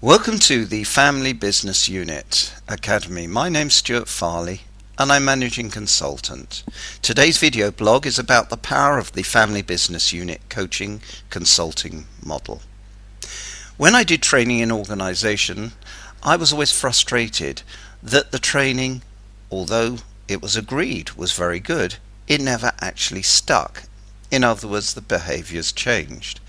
Welcome to the Family Business Unit Academy. My name's Stuart Farley and I'm Managing Consultant. Today's video blog is about the power of the Family Business Unit coaching consulting model. When I did training in organisation, I was always frustrated that the training, although it was agreed was very good, it never actually stuck. In other words, the behaviours changed.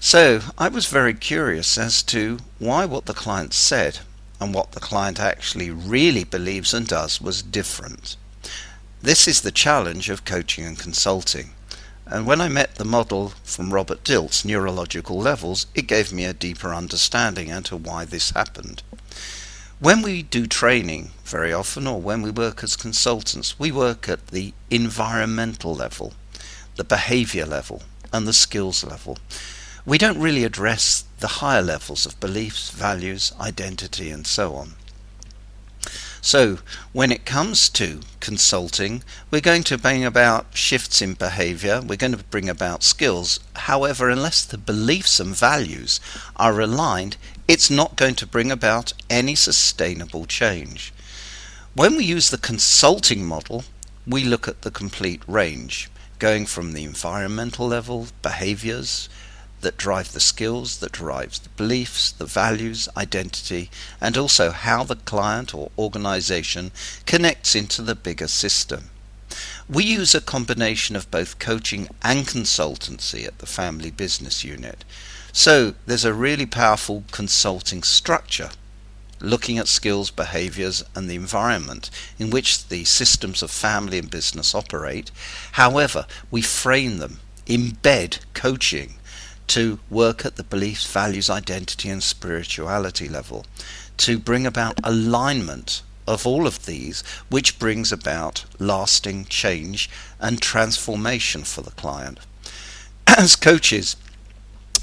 So I was very curious as to why what the client said and what the client actually really believes and does was different. This is the challenge of coaching and consulting. And when I met the model from Robert Dilts, Neurological Levels, it gave me a deeper understanding as to why this happened. When we do training very often, or when we work as consultants, we work at the environmental level, the behavior level and the skills level. We don't really address the higher levels of beliefs, values, identity and so on. So when it comes to consulting, we're going to bring about shifts in behavior, we're going to bring about skills. However, unless the beliefs and values are aligned, it's not going to bring about any sustainable change. When we use the consulting model, we look at the complete range, going from the environmental level, behaviors that drive the skills, that drives the beliefs, the values, identity, and also how the client or organization connects into the bigger system. We use a combination of both coaching and consultancy at the Family Business Unit. So there's a really powerful consulting structure looking at skills, behaviors and the environment in which the systems of family and business operate. However, we frame them, embed coaching to work at the beliefs, values, identity and spirituality level, to bring about alignment of all of these, which brings about lasting change and transformation for the client. As coaches,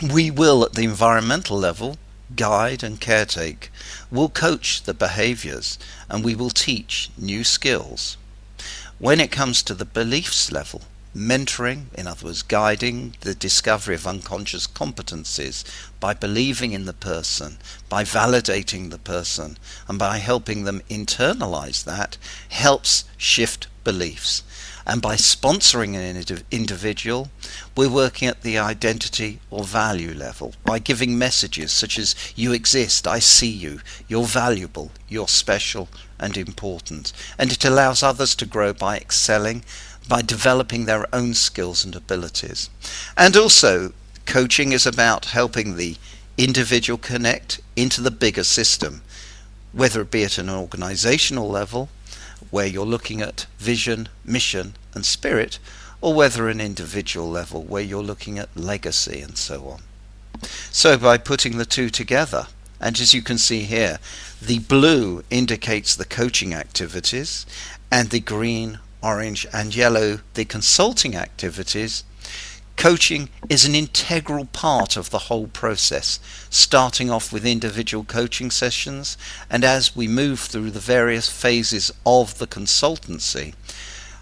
we will at the environmental level guide and caretake. We'll coach the behaviors and we will teach new skills. When it comes to the beliefs level, mentoring, in other words guiding the discovery of unconscious competencies by believing in the person, by validating the person and by helping them internalize that, helps shift beliefs. And by sponsoring an individual, we're working at the identity or value level by giving messages such as you exist, I see you, you're valuable, you're special and important. And it allows others to grow by excelling, by developing their own skills and abilities. And also, coaching is about helping the individual connect into the bigger system, whether it be at an organizational level, where you're looking at vision, mission and spirit, or whether an individual level where you're looking at legacy and so on. So by putting the two together, and as you can see here, the blue indicates the coaching activities and the green, orange and yellow the consulting activities. Coaching is an integral part of the whole process, starting off with individual coaching sessions, and as we move through the various phases of the consultancy,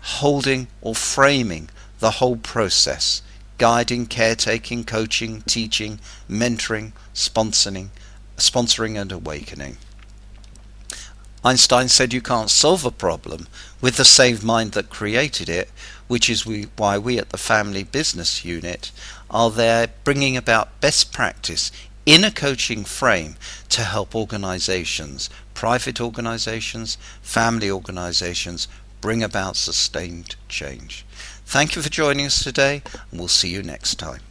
holding or framing the whole process, guiding, caretaking, coaching, teaching, mentoring, sponsoring and awakening. Einstein said you can't solve a problem with the same mind that created it, which is why we at the Family Business Unit are there bringing about best practice in a coaching frame to help organizations, private organizations, family organizations, bring about sustained change. Thank you for joining us today, and we'll see you next time.